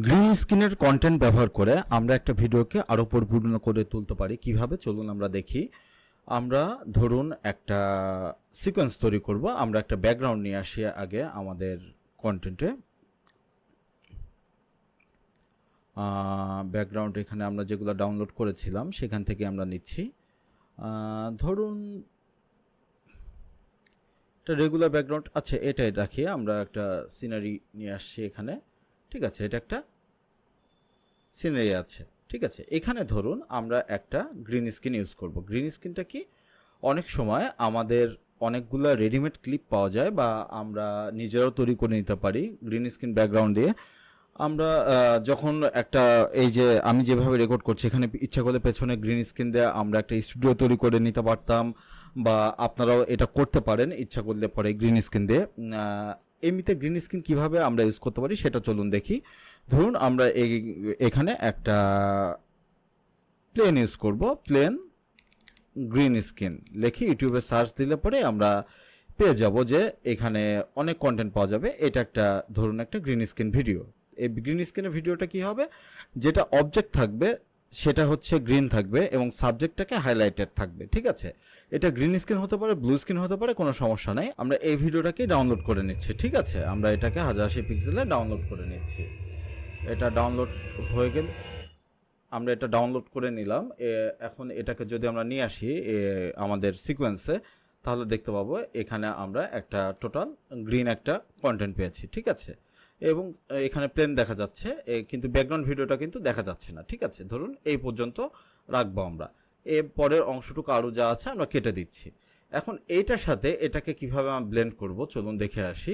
Green স্ক্রিনের content ব্যবহার করে আমরা একটা ভিডিওকে আরও পরিপূর্ণ করে তুলতে পারি কিভাবে, চলুন আমরা দেখি। আমরা ধরুন একটা সিকোয়েন্স তৈরি করব। আমরা একটা ব্যাকগ্রাউন্ড নিয়ে আসি আগে আমাদের কন্টেন্টে। ব্যাকগ্রাউন্ড এখানে আমরা যেগুলো ডাউনলোড করেছিলাম সেখান থেকে আমরা নিচ্ছি। ধরুন একটা রেগুলার ব্যাকগ্রাউন্ড আছে, এটাই রাখি। আমরা একটা সিনারি নিয়ে আসছি এখানে, ঠিক আছে। এটা একটা সিনারি আছে, ঠিক আছে। এখানে ধরুন আমরা একটা গ্রিন স্ক্রিন ইউজ করব। গ্রিন স্ক্রিনটা কি, অনেক সময় আমাদের অনেকগুলো রেডিমেড ক্লিপ পাওয়া যায় বা আমরা নিজেরাও তৈরি করে নিতে পারি গ্রিন স্ক্রিন ব্যাকগ্রাউন্ড দিয়ে। আমরা যখন একটা, এই যে আমি যেভাবে রেকর্ড করছি এখানে ইচ্ছা করলে পেছনে গ্রিন স্ক্রিন দিয়ে আমরা একটা স্টুডিও তৈরি করে নিতে পারতাম, বা আপনারাও এটা করতে পারেন ইচ্ছা করলে পরে গ্রিন স্ক্রিন দিয়ে। এমনিতে গ্রিন স্ক্রিন কীভাবে আমরা ইউজ করতে পারি সেটা চলুন দেখি। ধরুন আমরা এখানে একটা প্লেন ইউজ করব, প্লেন গ্রিন স্ক্রিন লিখে ইউটিউবে সার্চ দিলে পরে আমরা পেয়ে যাব যে এখানে অনেক কন্টেন্ট পাওয়া যাবে। এটা একটা ধরুন একটা গ্রিন স্ক্রিন ভিডিও। এই গ্রিন স্ক্রিনের ভিডিওটা কি হবে, যেটা অবজেক্ট থাকবে সেটা হচ্ছে গ্রিন থাকবে এবং সাবজেক্টটাকে হাইলাইটেড থাকবে, ঠিক আছে। এটা গ্রিন স্ক্রিন হতে পারে, ব্লু স্ক্রিন হতে পারে, কোনো সমস্যা নাই। আমরা এই ভিডিওটাকে ডাউনলোড করে নিচ্ছি, ঠিক আছে। আমরা এটাকে 1080 পিক্সেলে ডাউনলোড করে নিচ্ছি। এটা ডাউনলোড হয়ে গেলে আমরা এটা ডাউনলোড করে নিলাম। এখন এটাকে যদি আমরা নিয়ে আসি আমাদের সিকোয়েন্সে, তাহলে দেখতে পাবো এখানে আমরা একটা টোটাল গ্রিন একটা কন্টেন্ট পেয়েছি, ঠিক আছে। এবং এখানে প্লেন দেখা যাচ্ছে, কিন্তু ব্যাকগ্রাউন্ড ভিডিওটা কিন্তু দেখা যাচ্ছে না, ঠিক আছে। ধরুন এই পর্যন্ত রাখবো আমরা। এর পরের অংশটুকু আরও যা আছে আমরা কেটে দিচ্ছি। এখন এইটার সাথে এটাকে কিভাবে আমরা ব্লেন্ড করব চলুন দেখে আসি।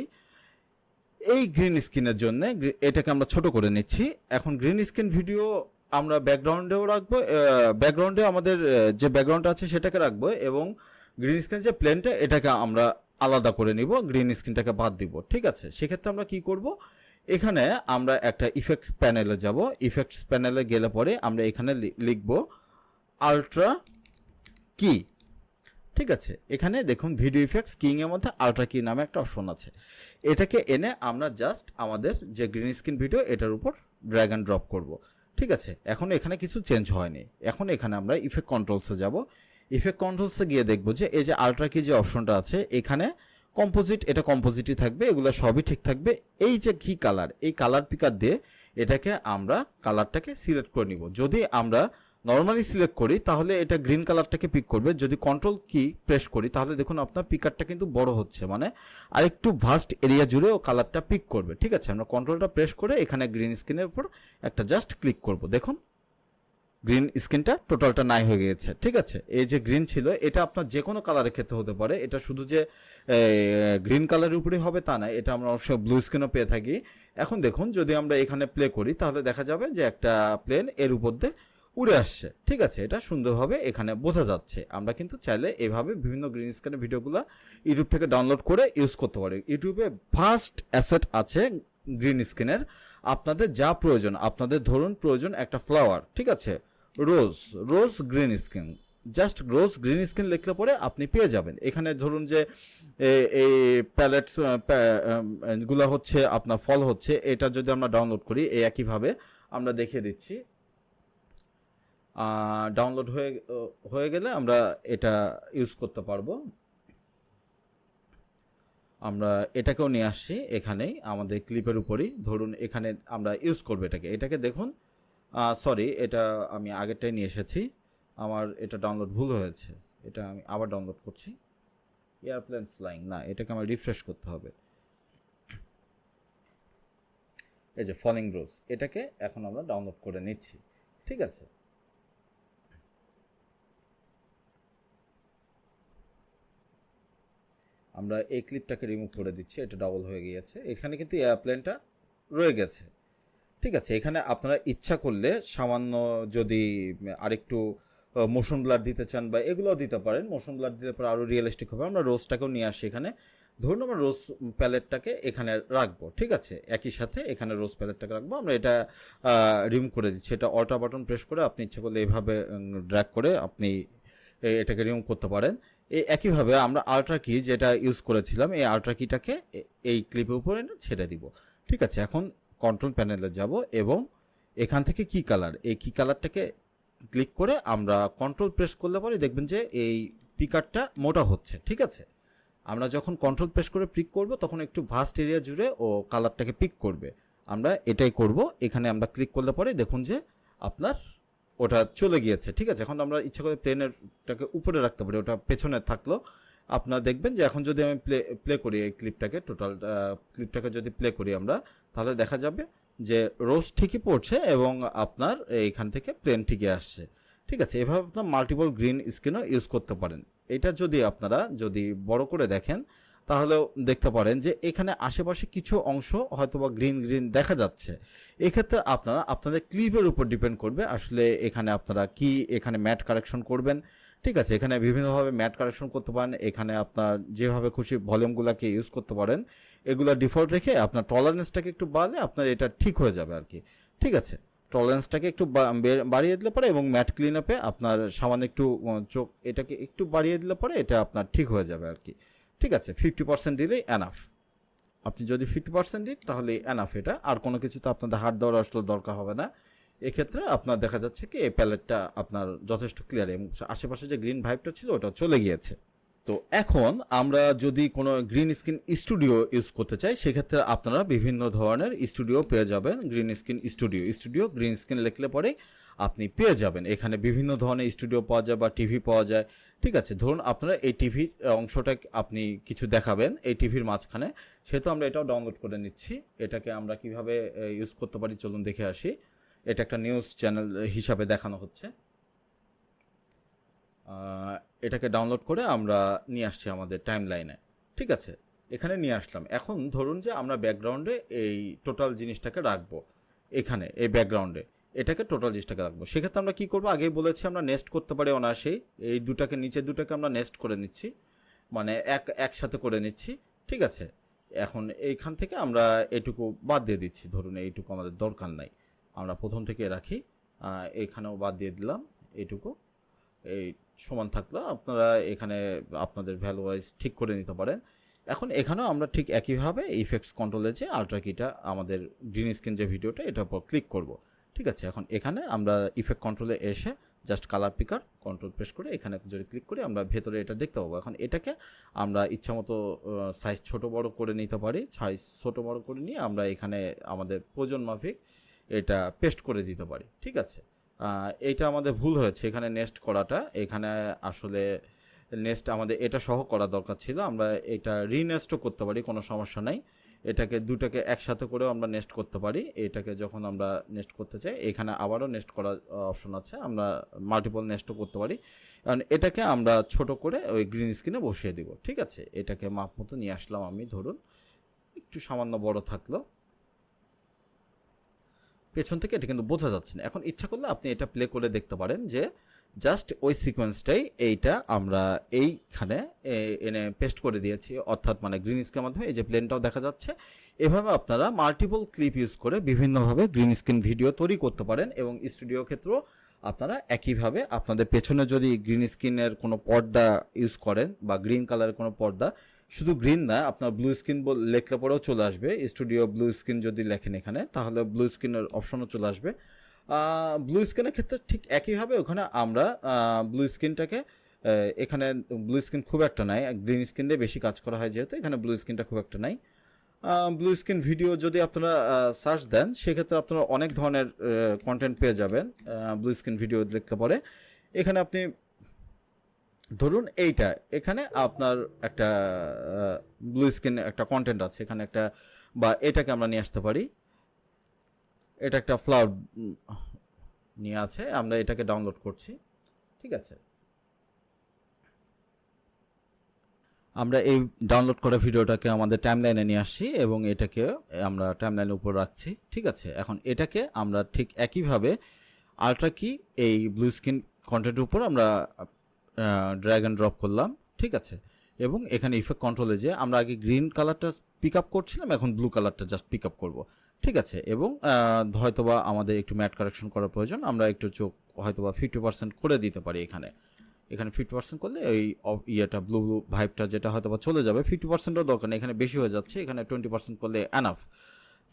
এই গ্রিন স্ক্রিনের জন্য এটাকে আমরা ছোট করে নিচ্ছি। এখন গ্রিন স্ক্রিন ভিডিও আমরা ব্যাকগ্রাউন্ডেও রাখবো, ব্যাকগ্রাউন্ডে আমাদের যে ব্যাকগ্রাউন্ড আছে সেটাকে রাখবো, এবং গ্রিন স্ক্রিন যে প্লেনটা এটাকে আমরা আলাদা করে নিব, গ্রিন স্ক্রিনটাকে বাদ দিব, ঠিক আছে। সেক্ষেত্রে আমরা কি করব, এখানে আমরা একটা ইফেক্ট প্যানেলে যাব। ইফেক্টস প্যানেলে গেলে পরে আমরা এখানে লিখব আলট্রা কি, ঠিক আছে। এখানে দেখুন ভিডিও ইফেক্টস কিংয়ের মধ্যে আলট্রা কি নামে একটা অপশন আছে। এটাকে এনে আমরা জাস্ট আমাদের যে গ্রিন স্ক্রিন ভিডিও এটার উপর ড্র্যাগ অ্যান্ড ড্রপ করব, ঠিক আছে। এখন এখানে কিছু চেঞ্জ হয়নি। এখন এখানে আমরা ইফেক্ট কন্ট্রোলসে যাব। ইফেক্ট কন্ট্রোলসে গিয়ে দেখবো যে এই যে আলট্রা কি যে অপশনটা আছে এখানে কম্পোজিট, এটা কম্পোজিটই থাকবে, এগুলো সবই ঠিক থাকবে। এই যে কি কালার, এই কালার পিকার দিয়ে এটাকে আমরা কালারটাকে সিলেক্ট করে নিব। যদি আমরা নর্মালি সিলেক্ট করি তাহলে এটা গ্রিন কালারটাকে পিক করবে। যদি কন্ট্রোল কি প্রেস করি তাহলে দেখুন আপনার পিকারটা কিন্তু বড় হচ্ছে, মানে আরেকটু ভাস্ট এরিয়া জুড়ে ও কালারটা পিক করবে, ঠিক আছে। আমরা কন্ট্রোলটা প্রেস করে এখানে গ্রিন স্ক্রিনের উপর একটা জাস্ট ক্লিক করব, দেখুন গ্রিন স্ক্রিনটা টোটালটা নাই হয়ে গেছে, ঠিক আছে। এই যে গ্রিন ছিল এটা আপনার যে কোনো কালারের ক্ষেত্রে হতে পারে, এটা শুধু যে গ্রিন কালারের উপরে হবে তা না, এটা আমরা অবশ্যই ব্লু স্ক্রিনও পেয়ে থাকি। এখন দেখুন যদি আমরা এখানে প্লে করি তাহলে দেখা যাবে যে একটা প্লেন এর উপর দিয়ে উড়ে আসছে, ঠিক আছে। এটা সুন্দরভাবে এখানে বোঝা যাচ্ছে। আমরা কিন্তু চাইলে এভাবে বিভিন্ন গ্রিন স্ক্রিনের ভিডিওগুলো ইউটিউব থেকে ডাউনলোড করে ইউজ করতে পারি। ইউটিউবে ফার্স্ট অ্যাসেট আছে গ্রিন স্ক্রিনের, আপনাদের যা প্রয়োজন, আপনাদের ধরুন প্রয়োজন একটা ফ্লাওয়ার, ঠিক আছে, রোজ গ্রিন স্ক্রিন, জাস্ট রোজ গ্রিন স্ক্রিন লিখলে পরে আপনি পেয়ে যাবেন। এখানে ধরুন যে এই প্যালেটস গুলো হচ্ছে আপনার ফল হচ্ছে, এটা যদি আমরা ডাউনলোড করি এই একইভাবে আমরা দেখিয়ে দিচ্ছি। ডাউনলোড হয়ে গেলে আমরা এটা ইউজ করতে পারবো। আমরা এটাকেও নিয়ে আসছি এখানেই আমাদের ক্লিপের উপরই। ধরুন এখানে আমরা ইউজ করবো এটাকে দেখুন, সরি এটা আমি আগেরটাই নিয়ে এসেছি, আমার এটা ডাউনলোড ভুল হয়েছে। এটা আমি আবার ডাউনলোড করছি। এয়ারপ্লেন ফ্লাইং না, এটাকে আমার রিফ্রেশ করতে হবে। এই যে ফলিং রোজ, এটাকে এখন আমরা ডাউনলোড করে নিচ্ছি, ঠিক আছে। আমরা এই ক্লিপটাকে রিমুভ করে দিচ্ছি, এটা ডাবল হয়ে গিয়েছে। এখানে কিন্তু এয়ারপ্লেনটা রয়ে গেছে, ঠিক আছে। এখানে আপনারা ইচ্ছা করলে সামান্য যদি আরেকটু মোশন ব্লার দিতে চান বা এগুলোও দিতে পারেন, মোশন ব্লার দিলে পরে আরও রিয়েলিস্টিক হবে। আমরা রোজটাকেও নিয়ে আসি এখানে। ধরুন আমরা রোজ প্যালেটটাকে এখানে রাখবো, ঠিক আছে। একই সাথে এখানে রোজ প্যালেটটাকে রাখবো। আমরা এটা রিমুভ করে দিচ্ছি। এটা অল্টার বাটন প্রেস করে আপনি ইচ্ছা করলে এইভাবে ড্র্যাগ করে আপনি এটাকে রিমুভ করতে পারেন। এই একইভাবে আমরা আল্ট্রা কি যেটা ইউজ করেছিলাম, এই আল্ট্রা কিটাকে এই ক্লিপের উপরে ছেড়ে দিব, ঠিক আছে। এখন কন্ট্রোল প্যানেলে যাব এবং এখান থেকে কি কালার, এই কি কালারটাকে ক্লিক করে আমরা কন্ট্রোল প্রেস করলে পরে দেখবেন যে এই পিকারটা মোটা হচ্ছে। ঠিক আছে, আমরা যখন কন্ট্রোল প্রেস করে পিক করব তখন একটু ভাস্ট এরিয়া জুড়ে ও কালারটাকে পিক করবে। আমরা এটাই করব। এখানে আমরা ক্লিক করলে পরে দেখুন যে আপনার ওটা চলে গিয়েছে। ঠিক আছে, এখন আমরা ইচ্ছা করে প্লেনেরটাকে উপরে রাখতে পারি, ওটা পেছনে থাকলো। আপনারা দেখবেন যে এখন যদি আমি প্লে করি এই ক্লিপটাকে, টোটাল ক্লিপটাকে যদি প্লে করি আমরা, তাহলে দেখা যাবে যে রোজ ঠিকই পড়ছে এবং আপনার এইখান থেকে প্লেন ঠিকই আসছে। ঠিক আছে, এভাবে আপনার মাল্টিপল গ্রিন স্ক্রিনও ইউজ করতে পারেন। এটা যদি আপনারা যদি বড় করে দেখেন তাহলেও দেখতে পারেন যে এখানে আশেপাশে কিছু অংশ হয়তোবা গ্রিন গ্রিন দেখা যাচ্ছে। এক্ষেত্রে আপনারা আপনাদের ক্লিপের উপর ডিপেন্ড করবে আসলে এখানে আপনারা কি এখানে ম্যাট কারেকশন করবেন। ঠিক আছে, এখানে বিভিন্নভাবে ম্যাট কারেকশন করতে পারেন, এখানে আপনার যেভাবে খুশি ভলিউমগুলোকে ইউজ করতে পারেন। এগুলো ডিফল্ট রেখে আপনার টলারেন্সটাকে একটু বাড়লে আপনার এটা ঠিক হয়ে যাবে আর কি। ঠিক আছে, টলারেন্সটাকে একটু বাড়িয়ে দিলে পরে এবং ম্যাট ক্লিন আপে আপনার সামান্য একটু চোখ এটাকে একটু বাড়িয়ে দিলে পরে এটা আপনার ঠিক হয়ে যাবে আর কি। ঠিক আছে, 50% দিলেই এনাফ। আপনি যদি 50% দিন তাহলে এনাফ, এটা আর কোনো কিছু তো আপনাদের হাত দেওয়ার আসলে দরকার হবে না। এক্ষেত্রে আপনার দেখা যাচ্ছে কি এই প্যালেটটা আপনার যথেষ্ট ক্লিয়ার এবং আশেপাশে যে গ্রিন ভাইবটা ছিল ওটা চলে গিয়েছে। তো এখন আমরা যদি কোনো গ্রিন স্ক্রিন স্টুডিও ইউজ করতে চাই সেক্ষেত্রে আপনারা বিভিন্ন ধরনের স্টুডিও পেয়ে যাবেন। Green screen studio green screen লিখলে পরে আপনি পেয়ে যাবেন। এখানে বিভিন্ন ধরনের স্টুডিও পাওয়া যায় বা টিভি পাওয়া যায়। ঠিক আছে, ধরুন আপনারা এই টিভির অংশটা আপনি কিছু দেখাবেন এই টিভির মাঝখানে, সেহেতু আমরা এটাও ডাউনলোড করে নিচ্ছি। এটাকে আমরা কিভাবে ইউজ করতে পারি চলুন দেখে আসি। এটা একটা নিউজ চ্যানেল হিসাবে দেখানো হচ্ছে। এটাকে ডাউনলোড করে আমরা নিয়ে আসছি আমাদের টাইম লাইনে। ঠিক আছে, এখানে নিয়ে আসলাম। এখন ধরুন যে আমরা ব্যাকগ্রাউন্ডে এই টোটাল জিনিসটাকে রাখবো, এখানে এই ব্যাকগ্রাউন্ডে এটাকে টোটাল জিনিসটাকে রাখবো। সেক্ষেত্রে আমরা কী করবো, আগেই বলেছি আমরা নেস্ট করতে পারি অনায়াসেই। এই দুটাকে নিচের দুটাকে আমরা নেস্ট করে নিচ্ছি, মানে একসাথে করে নিচ্ছি। ঠিক আছে, এখন এইখান থেকে আমরা এইটুকু বাদ দিয়ে দিচ্ছি। ধরুন এইটুকু আমাদের দরকার নাই, আমরা প্রথম থেকে রাখি। এইখানেও বাদ দিয়ে দিলাম এইটুকু, এই সমান থাকলো। আপনারা এখানে আপনাদের ভ্যালু ওয়াইজ ঠিক করে নিতে পারেন। এখন এখানেও আমরা ঠিক একইভাবে ইফেক্টস কন্ট্রোলে যে আল্ট্রা কিটা আমাদের গ্রিন স্ক্রিন যে ভিডিওটা এটার উপর ক্লিক করব। ঠিক আছে, এখন এখানে আমরা ইফেক্ট কন্ট্রোলে এসে জাস্ট কালার পিকার কন্ট্রোল প্রেস করে এখানে যদি ক্লিক করি আমরা ভেতরে এটা দেখতে পাবো। এখন এটাকে আমরা ইচ্ছামতো সাইজ ছোট বড় করে নিতে পারি। সাইজ ছোট বড় করে নিয়ে আমরা এখানে আমাদের প্রয়োজন মাফিক এটা পেস্ট করে দিতে পারি। ঠিক আছে, এইটা আমাদের ভুল হয়েছে এখানে নেস্ট করাটা। এখানে আসলে নেস্ট আমাদের এটা সহ করা দরকার ছিল। আমরা এটা রিনেস্টও করতে পারি, কোনো সমস্যা নাই। এটাকে দুটাকে একসাথে করেও আমরা নেস্ট করতে পারি। এটাকে যখন আমরা নেস্ট করতে চাই এখানে আবারও নেস্ট করার অপশন আছে, আমরা মাল্টিপল নেস্টও করতে পারি। কারণ এটাকে আমরা ছোট করে ওই গ্রিন স্ক্রিনে বসিয়ে দিব। ঠিক আছে, এটাকে মাপ মতো নিয়ে আসলাম আমি, ধরুন একটু সামান্য বড় থাকলো পেছন থেকে, এটা কিন্তু বোঝা যাচ্ছে না। এখন ইচ্ছা করলে আপনি এটা প্লে করে দেখতে পারেন যে জাস্ট ওই সিকোয়েন্সটাই এইটা আমরা এইখানে এনে পেস্ট করে দিয়েছি, অর্থাৎ মানে গ্রিন স্ক্রিনের মাধ্যমে এই যে প্লেনটাও দেখা যাচ্ছে। এভাবে আপনারা মাল্টিপল ক্লিপ ইউজ করে বিভিন্নভাবে গ্রিন স্ক্রিন ভিডিও তৈরি করতে পারেন এবং স্টুডিও ক্ষেত্রেও আপনারা একইভাবে আপনাদের পেছনে যদি গ্রিন স্ক্রিনের কোনো পর্দা ইউজ করেন বা গ্রিন কালারের কোনো পর্দা, শুধু গ্রিন না আপনার ব্লু স্ক্রিন লেখলে পরেও চলে আসবে। স্টুডিও ব্লু স্ক্রিন যদি লেখেন এখানে তাহলে ব্লু স্ক্রিনের অপশনও চলে আসবে। ব্লু স্ক্রিনের ক্ষেত্রে ঠিক একইভাবে ওখানে আমরা ব্লু স্ক্রিনটাকে এখানে ব্লু স্ক্রিন খুব একটা নাই, গ্রিন স্ক্রিন দিয়ে বেশি কাজ করা হয় যেহেতু এখানে ব্লু স্ক্রিনটা খুব একটা নাই। ব্লু স্ক্রিন ভিডিও যদি আপনারা সার্চ দেন সেক্ষেত্রে আপনারা অনেক ধরনের কন্টেন্ট পেয়ে যাবেন। ব্লু স্ক্রিন ভিডিও লিখতে পরে এখানে আপনি ধরুন এইটা, এখানে আপনার একটা ব্লু স্ক্রিন একটা কন্টেন্ট আছে এখানে একটা, বা এটাকে আমরা নিয়ে আসতে পারি। এটা একটা ফ্লাউড নিয়ে আছে, আমরা এটাকে ডাউনলোড করছি। ঠিক আছে, আমরা এই ডাউনলোড করা ভিডিওটাকে আমাদের টাইমলাইনে নিয়ে আসছি এবং এটাকে আমরা টাইমলাইনের উপর রাখছি। ঠিক আছে, এখন এটাকে আমরা ঠিক একইভাবে আল্ট্রা কি এই ব্লু স্ক্রিন কন্টেন্টের উপর আমরা ড্র্যাগ অ্যান্ড ড্রপ করলাম। ঠিক আছে, এবং এখানে ইফেক্ট কন্ট্রোলে যে আমরা আগে গ্রিন কালারটা পিক আপ করছিলাম এখন ব্লু কালারটা জাস্ট পিক আপ করবো। ঠিক আছে, এবং হয়তোবা আমাদের একটু ম্যাট কারেকশন করার প্রয়োজন, আমরা একটু চোখ হয়তোবা 50% করে দিতে পারি। এখানে 50% করলে ওই ইয়েটা ব্লু ভাইবটা যেটা হয়তোবা চলে যাবে। 50%ও দরকার নেই, এখানে বেশি হয়ে যাচ্ছে, এখানে 20% করলে এনাফ।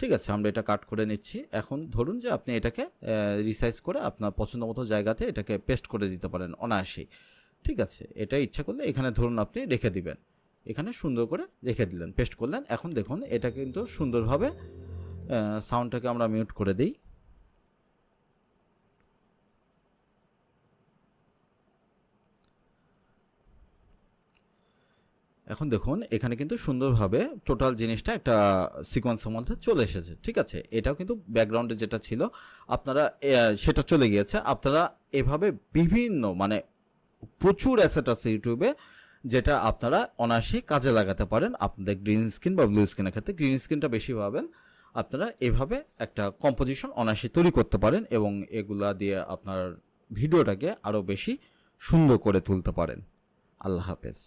ঠিক আছে, আমরা এটা কাট করে নিচ্ছি। এখন ধরুন যে আপনি এটাকে রিসাইজ করে আপনার পছন্দ মতো জায়গাতে এটাকে পেস্ট করে দিতে পারেন অনায়াসেই। ঠিক আছে, এটা ইচ্ছা করলে এখানে ধরুন আপনি রেখে দিবেন, এখানে সুন্দর করে রেখে দিলেন, পেস্ট করলেন। এখন দেখুন এটা কিন্তু সুন্দরভাবে, সাউন্ডটাকে আমরা মিউট করে দিই। এখন দেখুন এখানে কিন্তু সুন্দরভাবে টোটাল জিনিসটা একটা সিকোয়েন্সের মধ্যে চলে এসেছে। ঠিক আছে, এটাও কিন্তু ব্যাকগ্রাউন্ডে যেটা ছিল আপনারা সেটা চলে গিয়েছে। আপনারা এভাবে বিভিন্ন মানে প্রচুর অ্যাসেট আছে ইউটিউবে, যেটা আপনারা অনায়াসেই কাজে লাগাতে পারেন আপনাদের গ্রিন স্ক্রিন বা ব্লু স্ক্রিনের ক্ষেত্রে। গ্রিন স্ক্রিনটা বেশি পাবেন। আপনারা এভাবে একটা কম্পোজিশন অনায়াসেই তৈরি করতে পারেন এবং এগুলা দিয়ে আপনার ভিডিওটাকে আরও বেশি সুন্দর করে তুলতে পারেন। আল্লাহ হাফেজ।